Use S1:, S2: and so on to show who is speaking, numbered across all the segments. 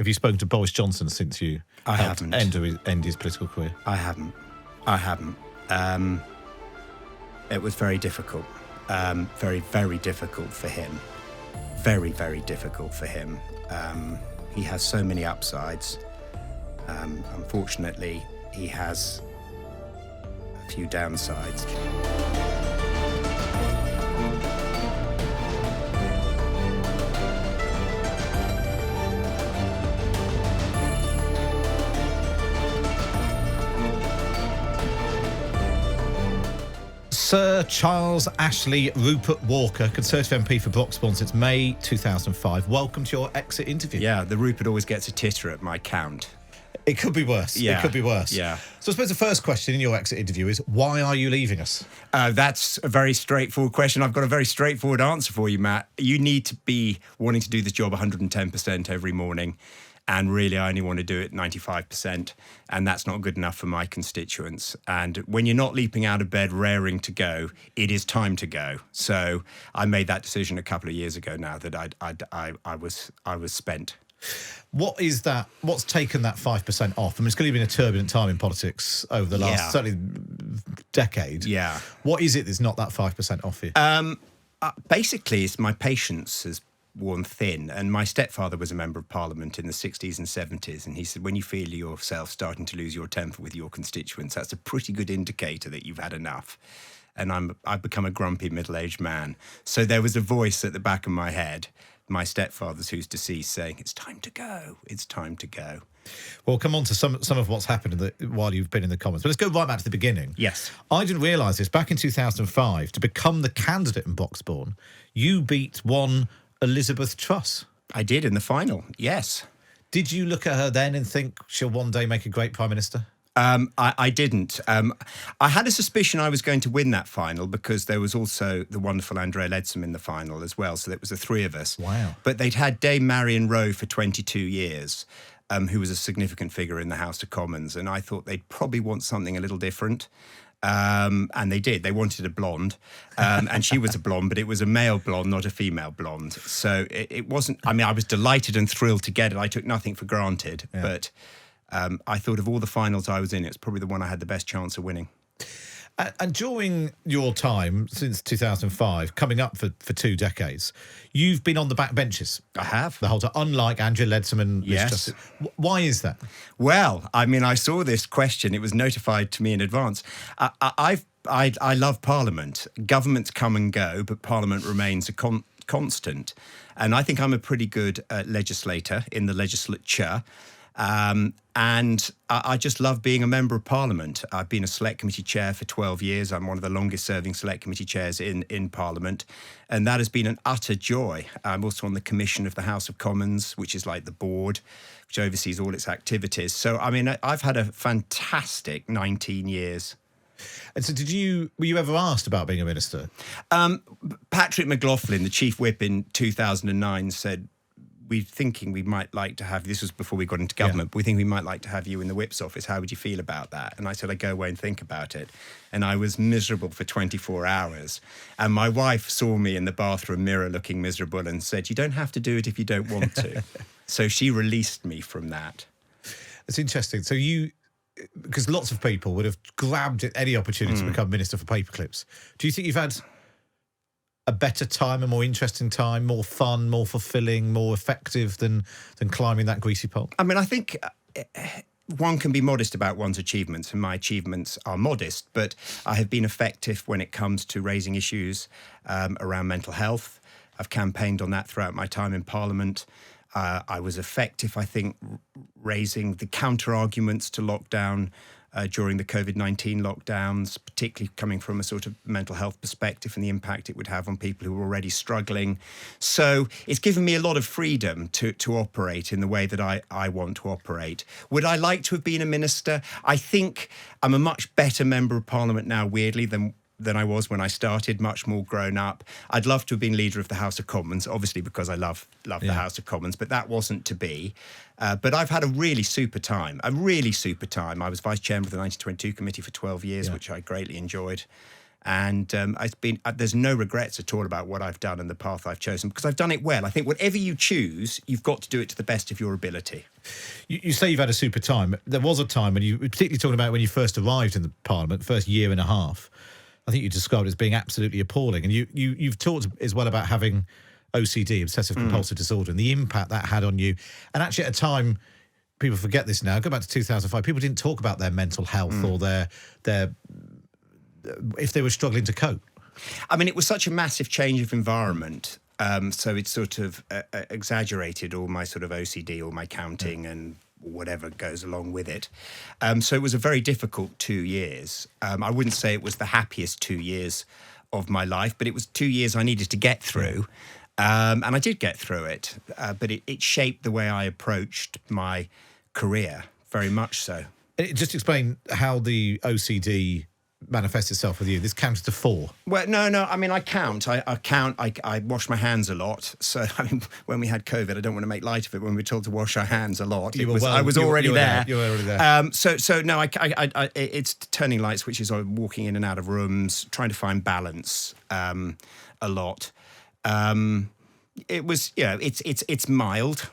S1: Have you spoken to Boris Johnson since you
S2: I
S1: helped
S2: haven't.
S1: end his political career?
S2: I haven't. It was very difficult. Very, very difficult for him. Very, very difficult for him. He has so many upsides. Unfortunately, he has a few downsides.
S1: Sir Charles Ashley Rupert Walker, Conservative MP for Broxbourne since May 2005. Welcome to your exit interview.
S2: Yeah, the Rupert always gets a titter at my count.
S1: It could be worse.
S2: Yeah.
S1: It could be worse.
S2: Yeah.
S1: So I suppose the first question in your exit interview is, why are you leaving us?
S2: That's a very straightforward question. I've got a very straightforward answer for you, Matt. You need to be wanting to do this job 110% every morning. And really, I only want to do it 95%. And that's not good enough for my constituents. And when you're not leaping out of bed, raring to go, it is time to go. So I made that decision a couple of years ago now that I was spent.
S1: What is that? What's taken that 5% off? I mean, it's clearly been a turbulent time in politics over the last, certainly, decade.
S2: Yeah.
S1: What is it that's not that 5% off you?
S2: Basically, it's my patience has worn thin. And my stepfather was a member of parliament in the 60s and 70s. And he said, when you feel yourself starting to lose your temper with your constituents, that's a pretty good indicator that you've had enough. And I've become a grumpy middle-aged man. So there was a voice at the back of my head, my stepfather's who's deceased, saying, it's time to go. It's time to go.
S1: Well, come on to some of what's happened while you've been in the Commons. But let's go right back to the beginning.
S2: Yes.
S1: I didn't realise this. Back in 2005, to become the candidate in Broxbourne, you beat one Elizabeth Truss.
S2: I did in the final, yes.
S1: Did you look at her then and think she'll one day make a great Prime Minister?
S2: I didn't. I had a suspicion I was going to win that final because there was also the wonderful Andrea Leadsom in the final as well. So there was the three of us.
S1: Wow.
S2: But they'd had Dame Marion Rowe for 22 years, who was a significant figure in the House of Commons. And I thought they'd probably want something a little different. And they did. They wanted a blonde. And she was a blonde, but it was a male blonde, not a female blonde. So it wasn't... I mean, I was delighted and thrilled to get it. I took nothing for granted. Yeah. But I thought of all the finals I was in, it's probably the one I had the best chance of winning.
S1: And during your time, since 2005, coming up for 2 decades, you've been on the backbenches.
S2: I have.
S1: The whole time, unlike Andrea Leadsom and Liz
S2: Yes.
S1: Truss. Why is that?
S2: Well, I mean, I saw this question. It was notified to me in advance. I love Parliament. Governments come and go, but Parliament remains a constant. And I think I'm a pretty good legislator in the legislature. And I just love being a member of Parliament. I've been a Select Committee chair for 12 years. I'm one of the longest serving Select Committee chairs in Parliament. And that has been an utter joy. I'm also on the Commission of the House of Commons, which is like the board, which oversees all its activities. So, I mean, I've had a fantastic 19 years.
S1: And so were you ever asked about being a minister?
S2: Patrick McLaughlin, the chief whip in 2009, said, we're thinking we might like to have, this was before we got into government, but we think we might like to have you in the whip's office. How would you feel about that? And I said, I'd go away and think about it. And I was miserable for 24 hours. And my wife saw me in the bathroom mirror looking miserable and said, you don't have to do it if you don't want to. So she released me from that.
S1: It's interesting. So because lots of people would have grabbed at any opportunity to become minister for paperclips. Do you think you've had a better time, a more interesting time, more fun, more fulfilling, more effective than climbing that greasy pole? I
S2: mean, I think one can be modest about one's achievements, and my achievements are modest, but I have been effective when it comes to raising issues around mental health. I've campaigned on that throughout my time in Parliament. I was effective, I think, raising the counter-arguments to lockdown during the COVID-19 lockdowns, particularly coming from a sort of mental health perspective and the impact it would have on people who are already struggling. So it's given me a lot of freedom to operate in the way that I want to operate. Would I like to have been a minister? I think I'm a much better member of Parliament now, weirdly, than I was when I started, much more grown up. I'd love to have been leader of the House of Commons, obviously because I love the House of Commons, but that wasn't to be. But I've had a really super time. I was vice chairman of the 1922 committee for 12 years, which I greatly enjoyed. And there's no regrets at all about what I've done and the path I've chosen, because I've done it well. I think whatever you choose, you've got to do it to the best of your ability.
S1: You say you've had a super time. There was a time when you, particularly talking about when you first arrived in the Parliament, first year and a half, I think you described it as being absolutely appalling. And you've talked as well about having OCD, obsessive compulsive disorder, and the impact that had on you. And actually at a time, people forget this now, go back to 2005, people didn't talk about their mental health or their if they were struggling to cope.
S2: I mean, it was such a massive change of environment. So it sort of exaggerated all my sort of OCD, all my counting and whatever goes along with it. So it was a very difficult 2 years. I wouldn't say it was the happiest 2 years of my life, but it was 2 years I needed to get through. And I did get through it, but it shaped the way I approached my career, very much so.
S1: Just explain how the OCD manifests itself with you. This counts to 4.
S2: Well, no. I mean, I count. I count. I wash my hands a lot. So, I mean, when we had COVID, I don't want to make light of it. When we were told to wash our hands a lot, I was already there.
S1: You were already there.
S2: So no. It's turning light switches, or walking in and out of rooms, trying to find balance a lot. It was, it's mild.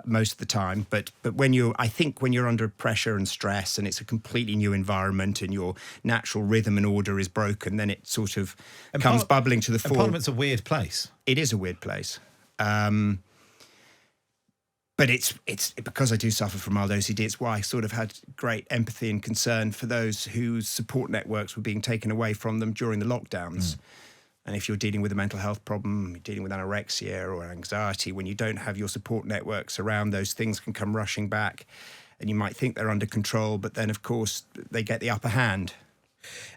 S2: Most of the time, but when you're under pressure and stress, and it's a completely new environment, and your natural rhythm and order is broken, then it sort of comes bubbling to the fore.
S1: Parliament's a weird place.
S2: It is a weird place, but it's because I do suffer from mild OCD. It's why I sort of had great empathy and concern for those whose support networks were being taken away from them during the lockdowns. And if you're dealing with a mental health problem, you're dealing with anorexia or anxiety, when you don't have your support networks around, those things can come rushing back. And you might think they're under control, but then, of course, they get the upper hand.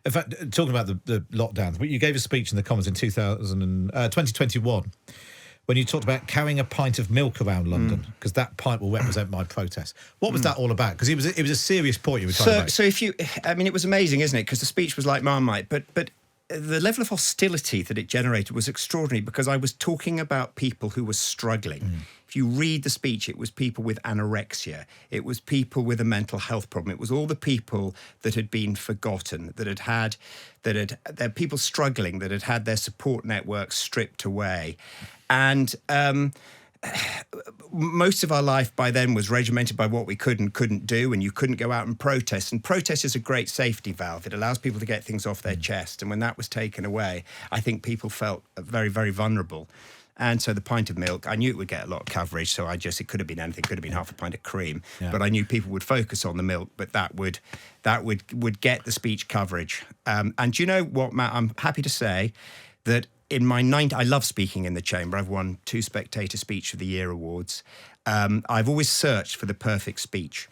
S1: In fact, talking about the lockdowns, you gave a speech in the Commons in 2021 when you talked about carrying a pint of milk around London, because that pint will represent my protest. What was that all about? Because it was a serious point you were trying to make.
S2: So it was amazing, isn't it? Because the speech was like Marmite, but the level of hostility that it generated was extraordinary, because I was talking about people who were struggling. If you read the speech, it was people with anorexia. It was people with a mental health problem. It was all the people that had been forgotten, they're people struggling, that had had their support networks stripped away. And most of our life by then was regimented by what we could and couldn't do, and you couldn't go out and protest. And protest is a great safety valve. It allows people to get things off their chest. And when that was taken away, I think people felt very, very vulnerable. And so the pint of milk, I knew it would get a lot of coverage, so it could have been anything, could have been half a pint of cream. Yeah. But I knew people would focus on the milk, but that would get the speech coverage. And do you know what, Matt? I'm happy to say that in my I love speaking in the chamber. I've won 2 Spectator Speech of the Year awards. I've always searched for the perfect speech.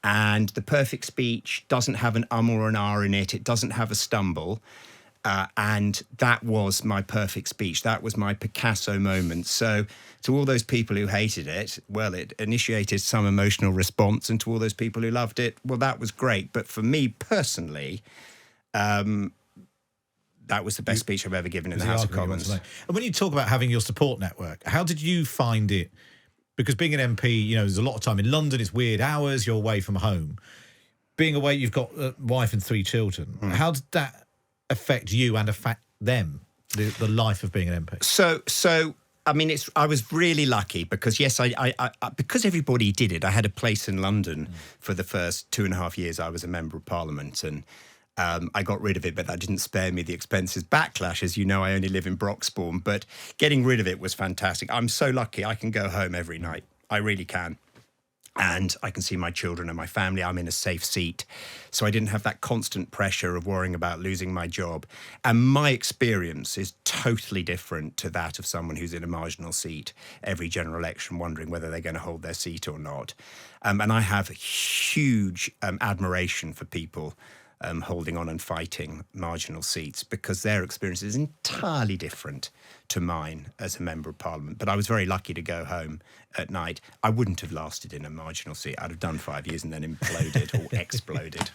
S2: And the perfect speech doesn't have an or an R in it. It doesn't have a stumble. And that was my perfect speech. That was my Picasso moment. So to all those people who hated it, well, it initiated some emotional response. And to all those people who loved it, well, that was great. But for me personally, that was the best speech I've ever given in the House of Commons.
S1: And when you talk about having your support network, how did you find it? Because being an MP, there's a lot of time in London, it's weird hours, you're away from home. Being away, you've got a wife and 3 children. How did that affect you and affect them, the life of being an MP?
S2: So I mean, I was really lucky because, yes, I because everybody did it. I had a place in London for the first 2.5 years I was a Member of Parliament, and I got rid of it, but that didn't spare me the expenses backlash. As you know, I only live in Broxbourne, but getting rid of it was fantastic. I'm so lucky I can go home every night. I really can. And I can see my children and my family. I'm in a safe seat. So I didn't have that constant pressure of worrying about losing my job. And my experience is totally different to that of someone who's in a marginal seat every general election, wondering whether they're going to hold their seat or not. And I have huge admiration for people holding on and fighting marginal seats, because their experience is entirely different to mine as a Member of Parliament. But I was very lucky to go home at night. I wouldn't have lasted in a marginal seat. I'd have done 5 years and then imploded or exploded.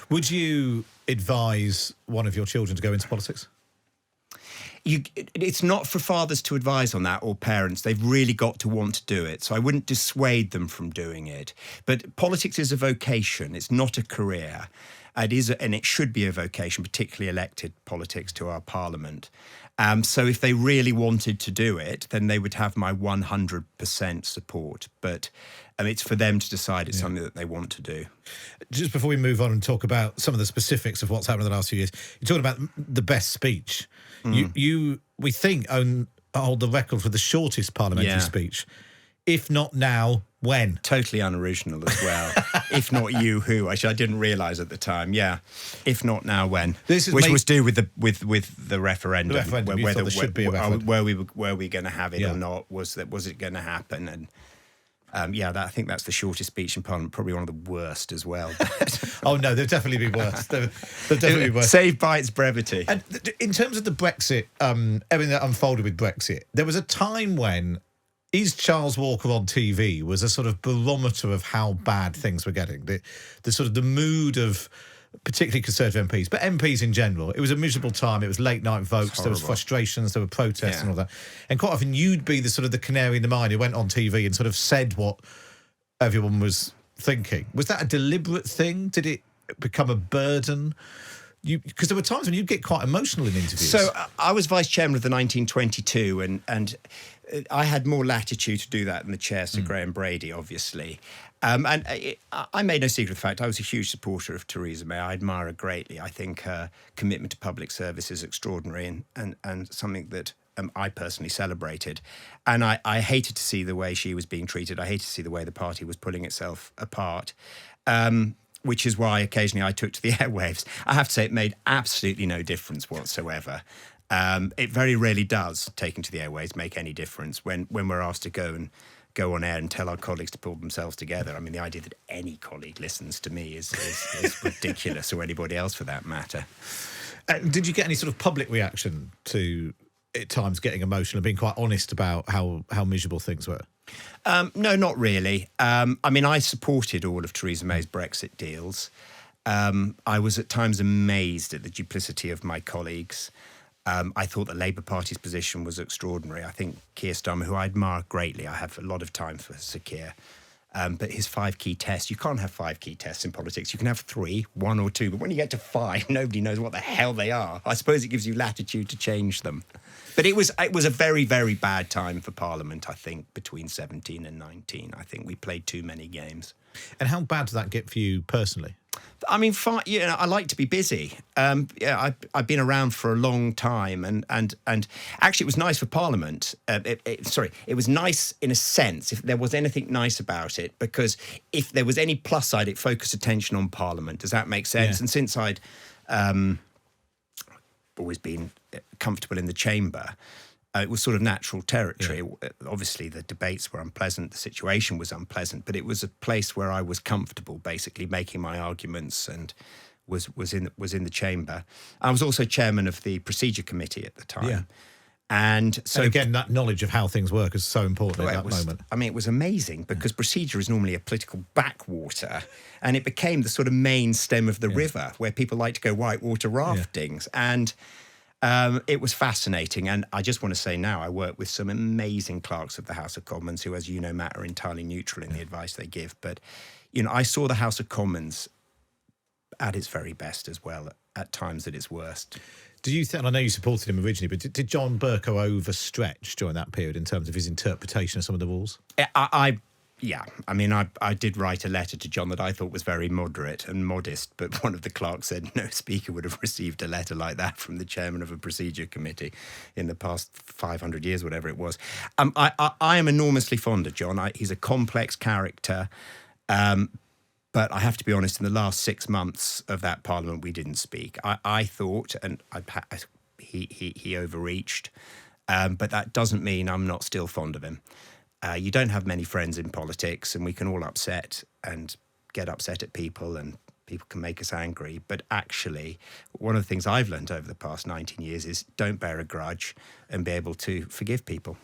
S1: Would you advise one of your children to go into politics?
S2: It's not for fathers to advise on that, or parents. They've really got to want to do it. So I wouldn't dissuade them from doing it. But politics is a vocation. It's not a career. It is, and it should be a vocation, particularly elected politics to our Parliament. So if they really wanted to do it, then they would have my 100% support. But it's for them to decide it's something that they want to do.
S1: Just before we move on and talk about some of the specifics of what's happened in the last few years, you're talking about the best speech. You we think, hold the record for the shortest parliamentary speech. If not now, when?
S2: Totally unoriginal as well. If not you, who? Actually, I didn't realise at the time. Yeah. If not now, when? Which was due with the referendum.
S1: The referendum. Whether there should be a referendum.
S2: Were we going to have it or not? Was it going to happen? And I think that's the shortest speech in Parliament. Probably one of the worst as well.
S1: Oh no, they've definitely been worse. They've definitely been worse.
S2: Saved by its brevity.
S1: And in terms of the Brexit, everything that unfolded with Brexit, there was a time when Is Charles Walker on TV was a sort of barometer of how bad things were getting. The sort of the mood of particularly Conservative MPs, but MPs in general. It was a miserable time. It was late night votes. There was frustrations. There were protests and all that. And quite often you'd be the sort of the canary in the mine who went on TV and sort of said what everyone was thinking. Was that a deliberate thing? Did it become a burden? Because there were times when you'd get quite emotional in interviews.
S2: So I was vice chairman of the 1922, and I had more latitude to do that than the chair, Sir Graham Brady, obviously. I made no secret of the fact I was a huge supporter of Theresa May. I admire her greatly. I think her commitment to public service is extraordinary and something that I personally celebrated. And I hated to see the way she was being treated. I hated to see the way the party was pulling itself apart. Which is why occasionally I took to the airwaves. I have to say it made absolutely no difference whatsoever. It very rarely does, taking to the airwaves, make any difference when we're asked to go on air and tell our colleagues to pull themselves together. I mean, the idea that any colleague listens to me is ridiculous, or anybody else for that matter.
S1: Did you get any sort of public reaction to, at times, getting emotional and being quite honest about how miserable things were?
S2: No, not really. I mean, I supported all of Theresa May's Brexit deals. I was at times amazed at the duplicity of my colleagues. I thought the Labour Party's position was extraordinary. I think Keir Starmer, who I admire greatly, I have a lot of time for Sir Keir, but his 5 key tests, you can't have 5 key tests in politics. You can have 3, 1 or 2, but when you get to 5, nobody knows what the hell they are. I suppose it gives you latitude to change them. But it was a very, very bad time for Parliament, I think, between 17 and 19. I think we played too many games.
S1: And how bad did that get for you personally?
S2: I mean, I like to be busy. I've been around for a long time, and actually, it was nice for Parliament. It was nice in a sense, if there was anything nice about it, because if there was any plus side, it focused attention on Parliament. Does that make sense?
S1: Yeah.
S2: And since I'd always been comfortable in the chamber, it was sort of natural territory. Yeah. Obviously, the debates were unpleasant, the situation was unpleasant, but it was a place where I was comfortable, basically making my arguments, and was in the chamber. I was also chairman of the procedure committee at the time.
S1: Yeah.
S2: And so,
S1: and again, that knowledge of how things work is so important at that moment.
S2: I mean, it was amazing because procedure is normally a political backwater, and it became the sort of main stem of the river where people like to go whitewater raftings. And it was fascinating. And I just want to say now, I work with some amazing clerks of the House of Commons who, as you know, Matt, are entirely neutral in the advice they give. But, I saw the House of Commons at its very best as well, at times at its worst.
S1: Do you think, and I know you supported him originally, but did John Bercow overstretch during that period in terms of his interpretation of some of the rules?
S2: Yeah. I mean, I did write a letter to John that I thought was very moderate and modest, but one of the clerks said no speaker would have received a letter like that from the chairman of a procedure committee in the past 500 years, whatever it was. I am enormously fond of John. He's a complex character. But I have to be honest, in the last 6 months of that Parliament, we didn't speak. I thought, and he overreached, but that doesn't mean I'm not still fond of him. You don't have many friends in politics, and we can all upset and get upset at people, and people can make us angry. But actually, one of the things I've learned over the past 19 years is don't bear a grudge and be able to forgive people.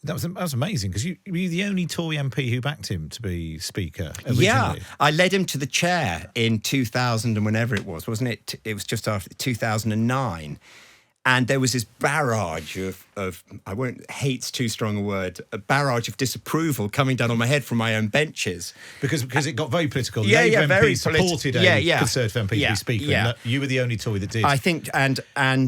S1: That was amazing, because you were the only Tory MP who backed him to be Speaker originally.
S2: Yeah, I led him to the chair in 2000 and whenever it was, wasn't it? It was just after 2009. And there was this barrage of hate's too strong a word, a barrage of disapproval coming down on my head from my own benches.
S1: Because it got very political.
S2: Yeah,
S1: Labour
S2: very
S1: MPs supported a Conservative MP to be Speaker.
S2: Yeah.
S1: And you were the only Tory that did.
S2: I think, and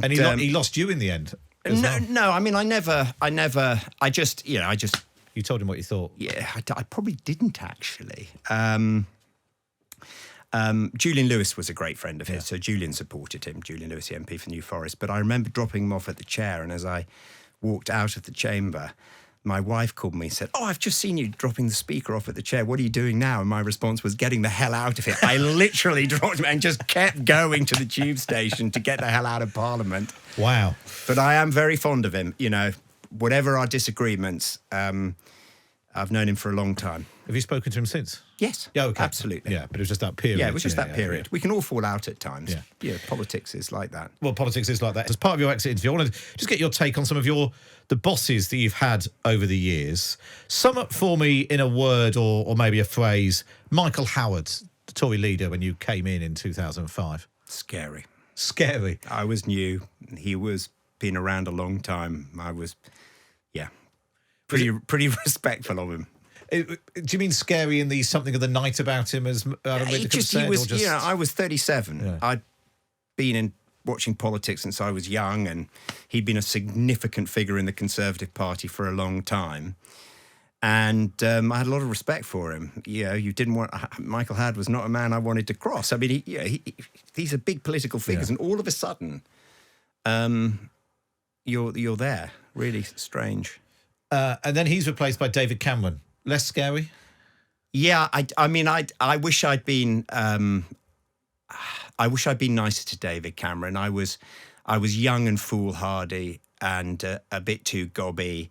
S1: he lost you in the end.
S2: No, I mean, I just.
S1: You told him what you thought.
S2: Yeah, I probably didn't actually. Julian Lewis was a great friend of his, so Julian supported him, Julian Lewis, the MP for New Forest. But I remember dropping him off at the chair, and as I walked out of the chamber, my wife called me and said, "Oh, I've just seen you dropping the Speaker off at the chair. What are you doing now?" And my response was, "Getting the hell out of here." I literally dropped him and just kept going to the tube station to get the hell out of Parliament.
S1: Wow.
S2: But I am very fond of him, whatever our disagreements. I've known him for a long time.
S1: Have you spoken to him since?
S2: Yes.
S1: Yeah, okay.
S2: Absolutely.
S1: Yeah, but it was just that period.
S2: Yeah, it was just that period. We can all fall out at times.
S1: Yeah.
S2: Politics is like that.
S1: Well, politics is like that. As part of your exit interview, I wanted to just get your take on some of the bosses that you've had over the years. Sum up for me in a word or maybe a phrase, Michael Howard, the Tory leader when you came in 2005.
S2: Scary.
S1: Scary.
S2: I was new. He was been around a long time. I was, pretty respectful of him.
S1: Do you mean scary in the something of the night about him, as Adam Whittaker said?
S2: I was 37.
S1: Yeah.
S2: I'd been watching politics since I was young, and he'd been a significant figure in the Conservative Party for a long time. And I had a lot of respect for him. Michael Howard was not a man I wanted to cross. I mean, these are big political figures, and all of a sudden, you're there. Really strange.
S1: And then he's replaced by David Cameron. Less scary?
S2: Yeah, I wish I'd been. I wish I'd been nicer to David Cameron. I was young and foolhardy and a bit too gobby,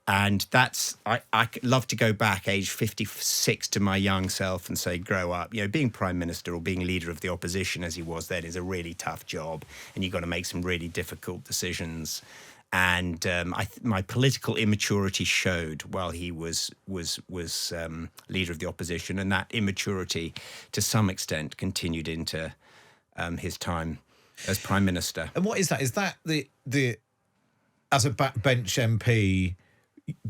S2: and I love to go back, age 56, to my young self and say, grow up. Being Prime Minister or being leader of the opposition as he was then is a really tough job, and you've got to make some really difficult decisions. And my political immaturity showed while he was leader of the opposition, and that immaturity, to some extent, continued into his time as Prime Minister.
S1: And what is that? Is that the as a backbench MP,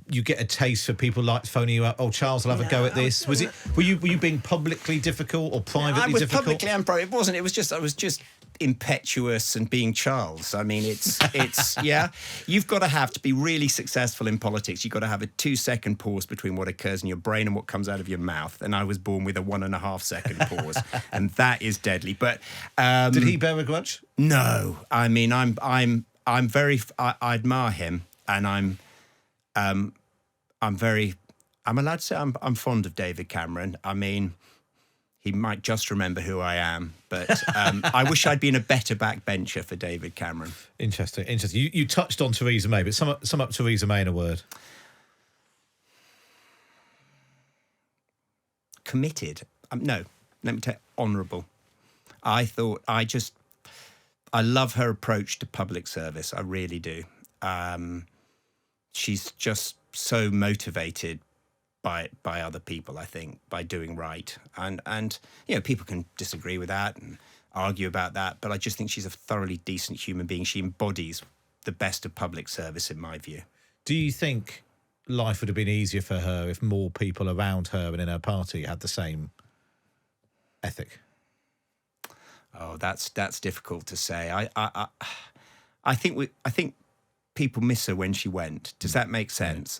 S1: you get a taste for people like phoning you up? Oh, Charles will have a go at this. Were you being publicly difficult or privately difficult?
S2: I was publicly and privately. It wasn't. It was just I was just impetuous and being Charles. I mean, it's you've got to be really successful in politics. You've got to have a 2-second pause between what occurs in your brain and what comes out of your mouth. And I was born with a 1.5-second pause, and that is deadly. But
S1: did he bear a grudge?
S2: No. I mean, I'm very. I admire him, and I'm allowed to say I'm fond of David Cameron. I mean, he might just remember who I am, but I wish I'd been a better backbencher for David Cameron.
S1: Interesting. You touched on Theresa May, but sum up Theresa May in a word.
S2: Committed. No, let me take honourable. I love her approach to public service. I really do. She's just so motivated by other people, I think, by doing right. And people can disagree with that and argue about that, but I just think she's a thoroughly decent human being. She embodies the best of public service, in my view.
S1: Do you think life would have been easier for her if more people around her and in her party had the same ethic?
S2: Oh, that's difficult to say. I think people miss her when she went. Does that make sense?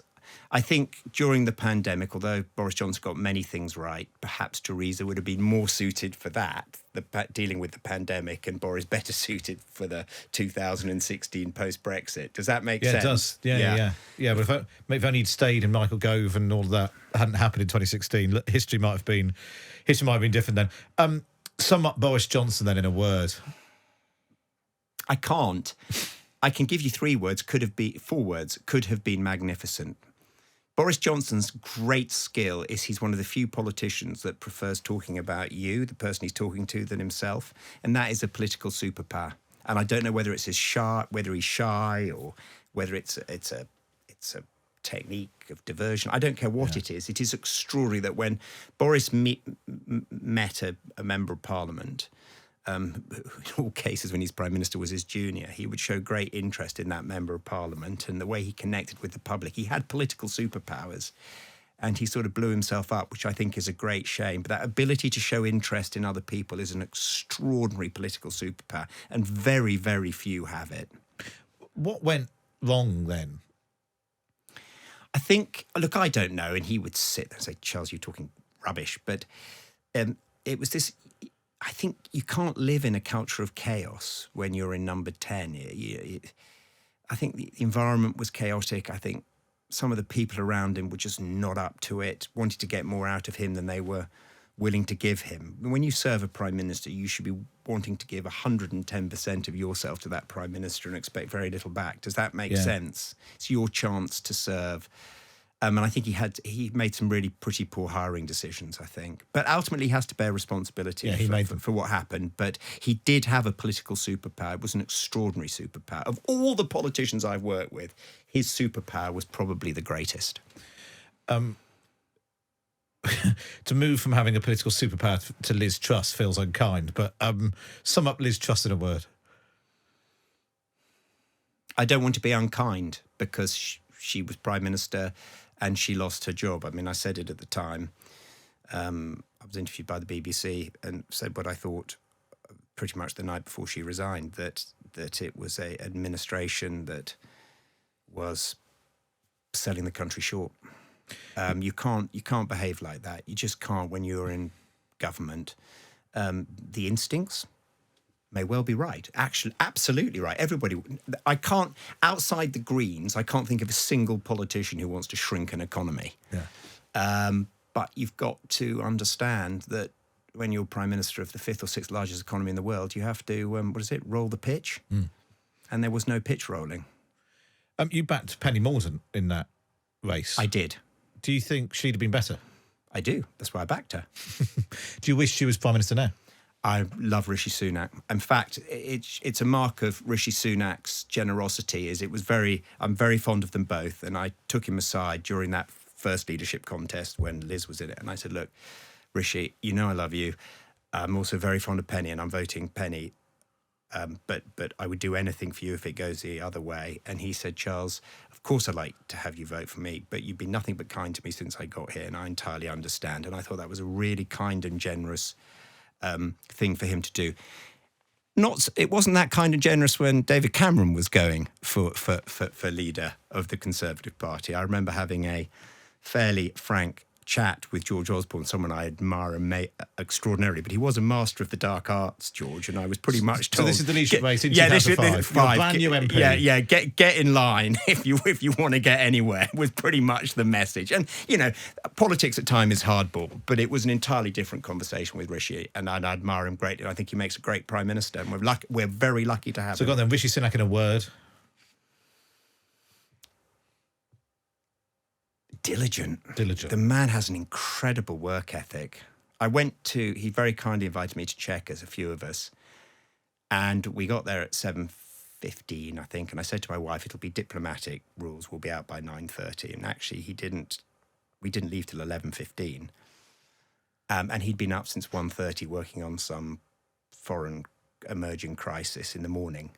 S2: I think during the pandemic, although Boris Johnson got many things right, perhaps Theresa would have been more suited for that, dealing with the pandemic, and Boris better suited for the 2016 post-Brexit. Does that make sense?
S1: Yeah, it does. Yeah. But if only he'd stayed in Michael Gove and all of that hadn't happened in 2016, history might have been different then. Sum up Boris Johnson then in a word.
S2: I can't. I can give you 4 words. Could have been magnificent. Boris Johnson's great skill is he's one of the few politicians that prefers talking about you, the person he's talking to, than himself, and that is a political superpower. And I don't know whether he's shy, or whether it's a technique of diversion. I don't care what it is. It is extraordinary that when Boris met a member of Parliament, in all cases when he's Prime Minister, was his junior, he would show great interest in that Member of Parliament and the way he connected with the public. He had political superpowers and he sort of blew himself up, which I think is a great shame. But that ability to show interest in other people is an extraordinary political superpower, and very, very few have it.
S1: What went wrong then?
S2: I think, look, I don't know. And he would sit there and say, Charles, you're talking rubbish. But it was this... I think you can't live in a culture of chaos when you're in number 10. I think the environment was chaotic. I think some of the people around him were just not up to it, wanted to get more out of him than they were willing to give him. When you serve a Prime Minister, you should be wanting to give 110% of yourself to that Prime Minister and expect very little back. Does that make sense? It's your chance to serve. And I think he made some really pretty poor hiring decisions, I think. But ultimately, he has to bear responsibility for what happened. But he did have a political superpower. It was an extraordinary superpower. Of all the politicians I've worked with, his superpower was probably the greatest.
S1: To move from having a political superpower to Liz Truss feels unkind, but sum up Liz Truss in a word.
S2: I don't want to be unkind because she was Prime Minister and she lost her job. I mean, I said it at the time. I was interviewed by the BBC and said what I thought pretty much the night before she resigned, that it was an administration that was selling the country short. You can't behave like that. You just can't when you're in government. The instincts may well be right. Actually, absolutely right. Everybody. I can't, outside the Greens, I can't think of a single politician who wants to shrink an economy. Yeah. But you've got to understand that when you're Prime Minister of the 5th or 6th largest economy in the world, you have to, roll the pitch? Mm. And there was no pitch rolling.
S1: You backed Penny Mordaunt in that race.
S2: I did.
S1: Do you think she'd have been better?
S2: I do. That's why I backed her.
S1: Do you wish she was Prime Minister now?
S2: I love Rishi Sunak. In fact, it's a mark of Rishi Sunak's generosity. I'm very fond of them both. And I took him aside during that first leadership contest when Liz was in it. And I said, look, Rishi, you know I love you. I'm also very fond of Penny and I'm voting Penny. But I would do anything for you if it goes the other way. And he said, Charles, of course I'd like to have you vote for me, but you've been nothing but kind to me since I got here, and I entirely understand. And I thought that was a really kind and generous thing for him to do. It wasn't that kind and generous when David Cameron was going for leader of the Conservative Party. I remember having a fairly frank chat with George Osborne, someone I admire and extraordinarily, but he was a master of the dark arts, George, and I was pretty much told...
S1: So this is the leadership race in 2005. You're a brand new MP.
S2: Yeah, get in line if you want to get anywhere, was pretty much the message. And, politics at times is hardball, but it was an entirely different conversation with Rishi, and I admire him greatly. I think he makes a great Prime Minister, and we're very lucky to have him.
S1: So go on then, Rishi Sunak in a word.
S2: Diligent. The man has an incredible work ethic. He very kindly invited me to Chequers, a few of us, and we got there at 7:15, I think, and I said to my wife, it'll be diplomatic rules, we'll be out by 9:30, and actually we didn't leave till 11:15, and he'd been up since 1:30 working on some foreign emerging crisis in the morning,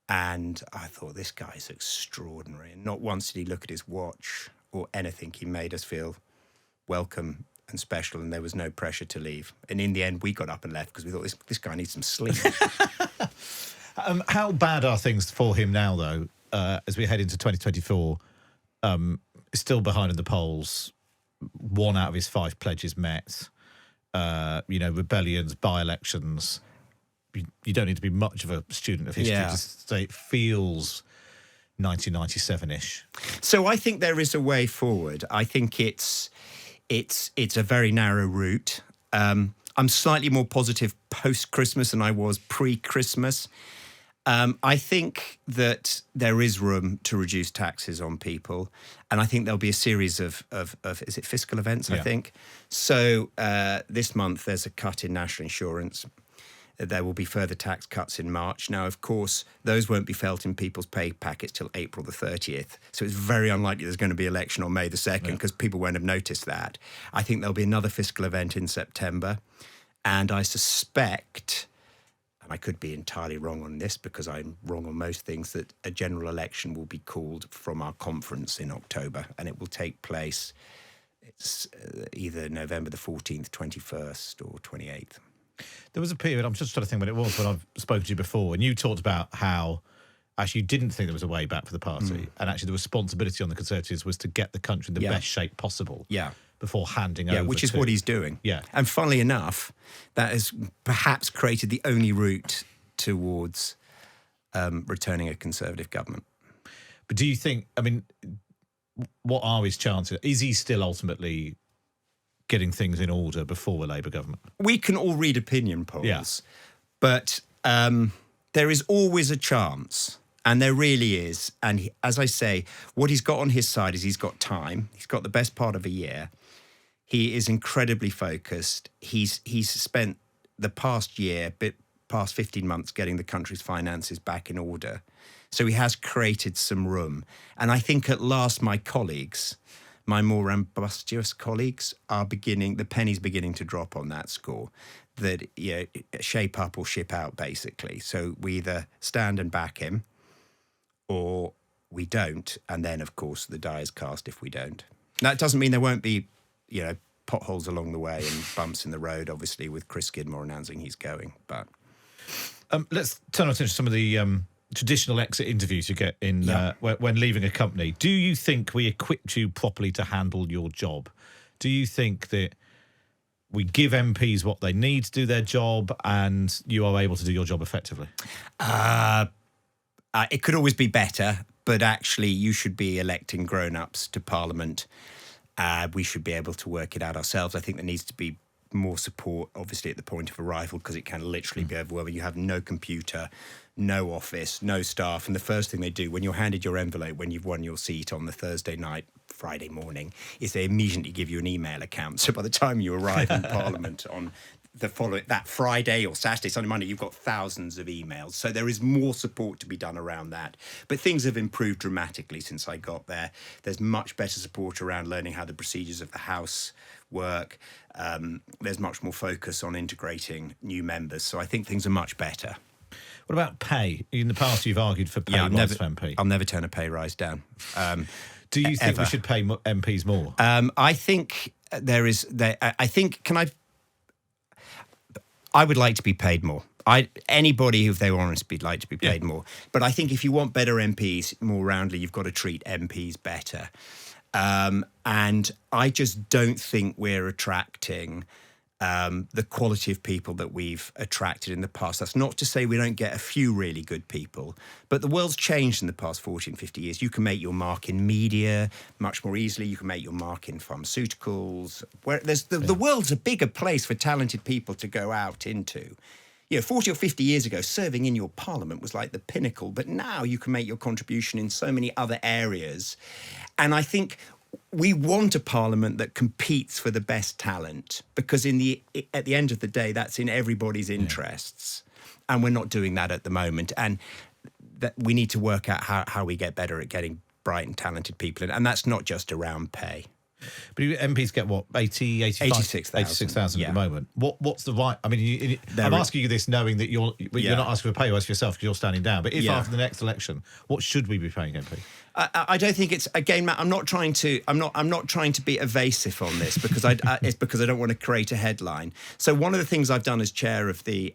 S2: and I thought, this guy's extraordinary, and not once did he look at his watch or anything. He made us feel welcome and special, and there was no pressure to leave. And in the end, we got up and left because we thought this guy needs some sleep.
S1: How bad are things for him now, though, as we head into 2024? Still behind in the polls, 1 out of his 5 pledges met. Rebellions, by-elections. You don't need to be much of a student of history to say it feels 1997-ish.
S2: So I think there is a way forward. I think it's a very narrow route. I'm slightly more positive post-Christmas than I was pre-Christmas. I think that there is room to reduce taxes on people, and I think there'll be a series of is it fiscal events, I think. So this month there's a cut in national insurance. There will be further tax cuts in March. Now, of course, those won't be felt in people's pay packets till April the 30th. So it's very unlikely there's going to be an election on May the 2nd because people won't have noticed that. I think there'll be another fiscal event in September. And I suspect and I could be entirely wrong on this because I'm wrong on most things, that a general election will be called from our conference in October, and it will take place, it's either November the 14th, 21st or 28th.
S1: There was a period, I'm just trying to think when it was, when I've spoken to you before, and you talked about how actually you didn't think there was a way back for the party, and actually the responsibility on the Conservatives was to get the country in the best shape possible before handing over.
S2: Which is what he's doing.
S1: Yeah.
S2: And funnily enough, that has perhaps created the only route towards returning a Conservative government.
S1: But do you think, I mean, what are his chances? Is he still ultimately getting things in order before a Labour government?
S2: We can all read opinion polls, but there is always a chance, and there really is. And as I say, what he's got on his side is he's got time. He's got the best part of a year. He is incredibly focused. He's spent the past 15 months getting the country's finances back in order. So he has created some room. And I think at last my colleagues, my more ambitious colleagues, the penny's beginning to drop on that score. That, shape up or ship out, basically. So we either stand and back him or we don't. And then, of course, the die is cast if we don't. Now, it doesn't mean there won't be, potholes along the way and bumps in the road, obviously, with Chris Skidmore announcing he's going. But
S1: let's turn our attention to some of the traditional exit interviews you get in when leaving a company. Do you think we equipped you properly to handle your job? Do you think that we give MPs what they need to do their job and you are able to do your job effectively?
S2: It could always be better, but actually you should be electing grown-ups to Parliament. We should be able to work it out ourselves. I think there needs to be more support, obviously, at the point of arrival, because it can literally be overwhelming. You have no computer, no office, no staff. And the first thing they do when you're handed your envelope, when you've won your seat on the Thursday night, Friday morning, is they immediately give you an email account. So by the time you arrive in Parliament on that Friday or Saturday, Sunday, Monday, you've got thousands of emails. So there is more support to be done around that. But things have improved dramatically since I got there. There's much better support around learning how the procedures of the House work. There's much more focus on integrating new members. So I think things are much better.
S1: What about pay? In the past, you've argued for pay rise for MP.
S2: I'll never turn a pay rise down.
S1: Do you think we should pay MPs more?
S2: I think I would like to be paid more. Anybody, if they were honest, would like to be paid more. But I think if you want better MPs more roundly, you've got to treat MPs better. And I just don't think we're attracting the quality of people that we've attracted in the past. That's not to say we don't get a few really good people, but the world's changed in the past 40 and 50 years. You can make your mark in media much more easily. You can make your mark in pharmaceuticals. Where the world's a bigger place for talented people to go out into. 40 or 50 years ago, serving in your parliament was like the pinnacle, but now you can make your contribution in so many other areas. And I think we want a parliament that competes for the best talent, because at the end of the day, that's in everybody's interests. And we're not doing that at the moment. And that we need to work out how we get better at getting bright and talented people in. And that's not just around pay.
S1: But MPs get what, 86,000 at the moment. What's the right? I mean, I'm asking you this knowing that you're not asking for a pay rise for yourself because you're standing down. But if after the next election, what should we be paying MP?
S2: I don't think it's, again, Matt, I'm not trying to be evasive on this because it's because I don't want to create a headline. So one of the things I've done as chair of the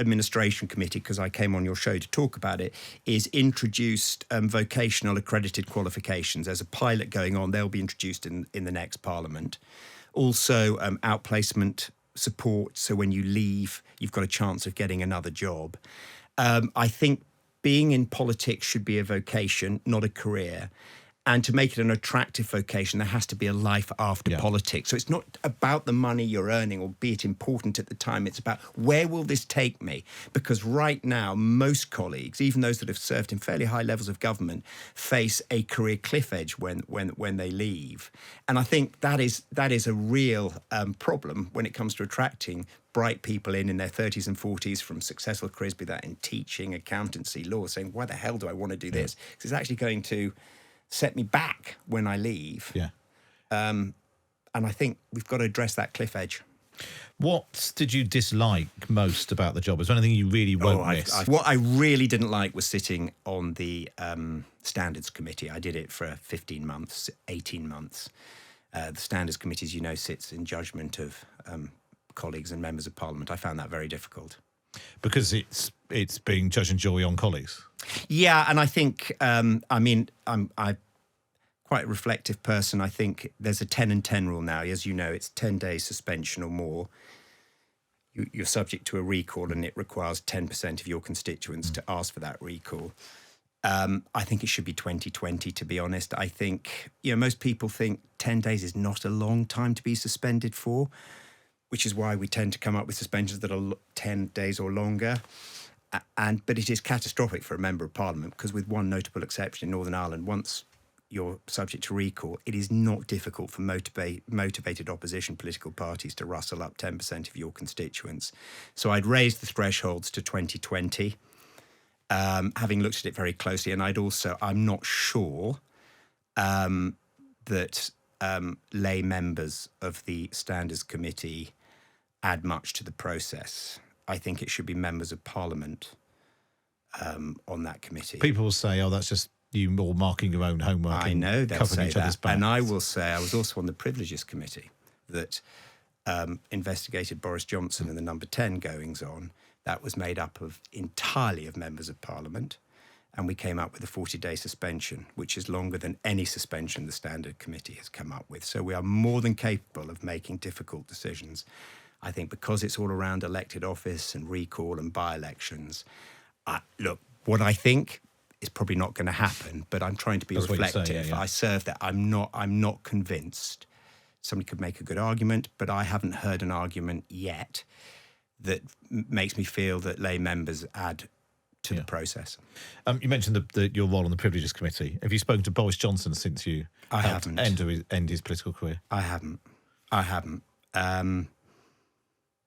S2: administration committee, because I came on your show to talk about it, is introduced vocational accredited qualifications. There's a pilot going on. They'll be introduced in the next Parliament. Also, outplacement support. So when you leave, you've got a chance of getting another job. I think being in politics should be a vocation, not a career. And to make it an attractive vocation, there has to be a life after politics. So it's not about the money you're earning or be it important at the time. It's about where will this take me? Because right now, most colleagues, even those that have served in fairly high levels of government, face a career cliff edge when they leave. And I think that is a real problem when it comes to attracting bright people in their 30s and 40s from successful careers, be that in teaching, accountancy, law, saying, why the hell do I want to do this? Because it's actually going to set me back when I leave. And I think we've got to address that cliff edge.
S1: What did you dislike most about the job? Is there anything you really won't miss?
S2: What I really didn't like was sitting on the Standards Committee. I did it for 15 months, 18 months. The Standards Committee, as you know, sits in judgment of colleagues and members of Parliament. I found that very difficult.
S1: Because it's being judge and jury on colleagues?
S2: Yeah, and I think, I'm quite a reflective person. I think there's a 10 and 10 rule now. As you know, it's 10 days suspension or more. You're subject to a recall, and it requires 10% of your constituents to ask for that recall. I think it should be 2020, to be honest. I think, most people think 10 days is not a long time to be suspended for, which is why we tend to come up with suspensions that are 10 days or longer. But it is catastrophic for a Member of Parliament, because with one notable exception in Northern Ireland, once you're subject to recall, it is not difficult for motivated opposition political parties to rustle up 10% of your constituents. So I'd raise the thresholds to 2020, having looked at it very closely. And I'm not sure that lay members of the Standards Committee add much to the process. I think it should be members of Parliament on that committee.
S1: People will say, that's just you all marking your own homework.
S2: I know they'll say that.
S1: Backs.
S2: And I will say I was also on the Privileges Committee that investigated Boris Johnson and the Number 10 goings on. That was made up entirely of members of Parliament. And we came up with a 40-day suspension, which is longer than any suspension the Standard Committee has come up with. So we are more than capable of making difficult decisions. I think because it's all around elected office and recall and by-elections. Look, what I think is probably not going to happen, but I'm trying to be reflective. I serve that. I'm not convinced. Somebody could make a good argument, but I haven't heard an argument yet that makes me feel that lay members add to the process. You mentioned your role on the Privileges Committee. Have you spoken to Boris Johnson since you haven't
S1: end his political career?
S2: I haven't.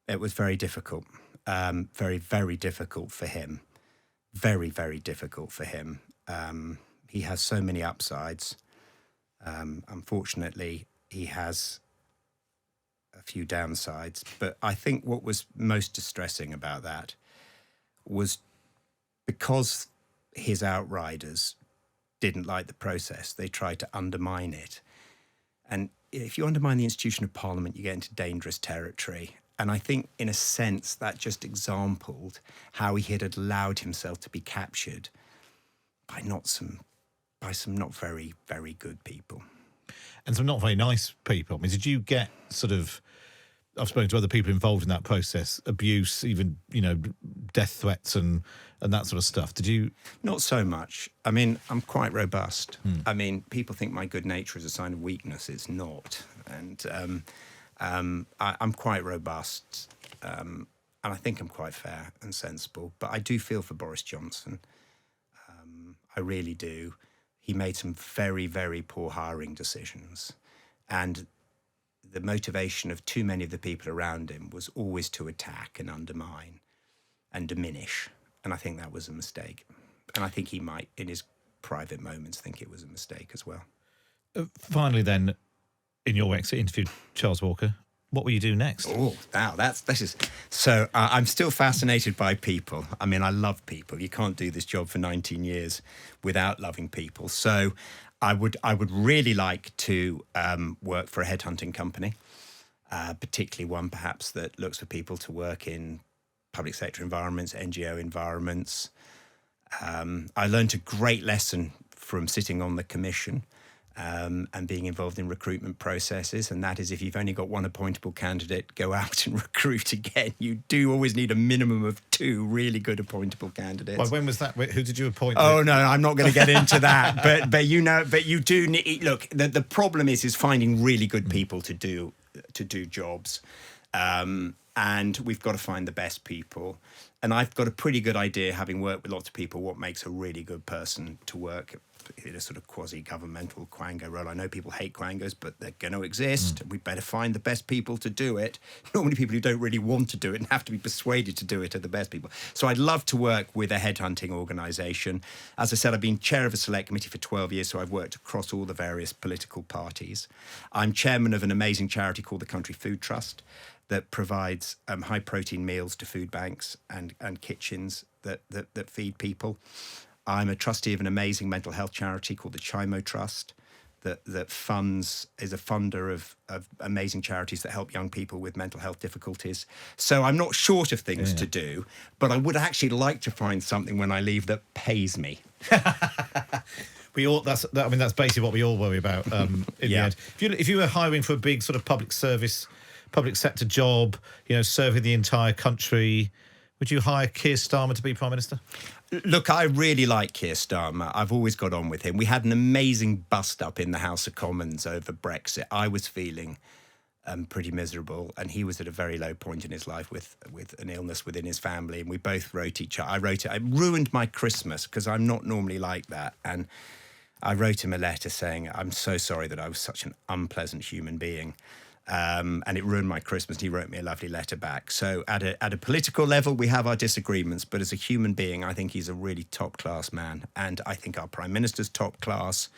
S2: It was very difficult. Very, very difficult for him. Very, very difficult for him. He has so many upsides. Unfortunately, he has a few downsides. But I think what was most distressing about that was because his outriders didn't like the process, they tried to undermine it. And if you undermine the institution of Parliament, you get into dangerous territory. And I think, in a sense, that just exampled how he had allowed himself to be captured by some not very, very good people.
S1: And some not very nice people. I mean, did you get I've spoken to other people involved in that process, abuse, even, death threats and that sort of stuff. Did you?
S2: Not so much. I mean, I'm quite robust. I mean, people think my good nature is a sign of weakness. It's not. And I'm quite robust, and I think I'm quite fair and sensible. But I do feel for Boris Johnson. I really do. He made some very, very poor hiring decisions. And the motivation of too many of the people around him was always to attack and undermine and diminish. And I think that was a mistake. And I think he might, in his private moments, think it was a mistake as well.
S1: Finally, then, in your exit interview, Charles Walker, what will you do next?
S2: Oh, wow, this is... So I'm still fascinated by people. I mean, I love people. You can't do this job for 19 years without loving people. So I would really like to work for a headhunting company, particularly one perhaps that looks for people to work in public sector environments, NGO environments. I learned a great lesson from sitting on the commission and being involved in recruitment processes, and that is if you've only got one appointable candidate, go out and recruit again. You do always need a minimum of 2 really good appointable candidates.
S1: Well, when was that? Who did you appoint?
S2: Oh, no, I'm not going to get into that. But you do need... Look, the problem is finding really good people to do jobs. And and we've got to find the best people. And I've got a pretty good idea, having worked with lots of people, what makes a really good person to work in a sort of quasi-governmental quango role. I know people hate quangos, but they're going to exist. We better find the best people to do it. Normally people who don't really want to do it and have to be persuaded to do it are the best people. So I'd love to work with a headhunting organisation. As I said, I've been chair of a select committee for 12 years, so I've worked across all the various political parties. I'm chairman of an amazing charity called the Country Food Trust that provides high-protein meals to food banks and kitchens that feed people. I'm a trustee of an amazing mental health charity called the Chimo Trust that is a funder of amazing charities that help young people with mental health difficulties. So I'm not short of things to do, but I would actually like to find something when I leave that pays me.
S1: That's basically what we all worry about in the end. If you were hiring for a big sort of public sector job, serving the entire country, would you hire Keir Starmer to be Prime Minister?
S2: Look, I really like Keir Starmer. I've always got on with him. We had an amazing bust-up in the House of Commons over Brexit. I was feeling pretty miserable, and he was at a very low point in his life with an illness within his family, and we both wrote each other. I wrote it. It ruined my Christmas because I'm not normally like that, and I wrote him a letter saying, I'm so sorry that I was such an unpleasant human being. And it ruined my Christmas. He wrote me a lovely letter back. So at a political level, we have our disagreements. But as a human being, I think he's a really top-class man. And I think our Prime Minister's top class.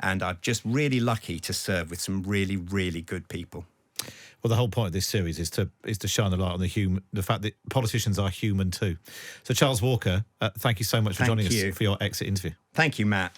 S2: And I'm just really lucky to serve with some really, really good people.
S1: Well, the whole point of this series is to shine the light on the fact that politicians are human too. So, Charles Walker, thank you so much for joining us for your exit interview.
S2: Thank you, Matt.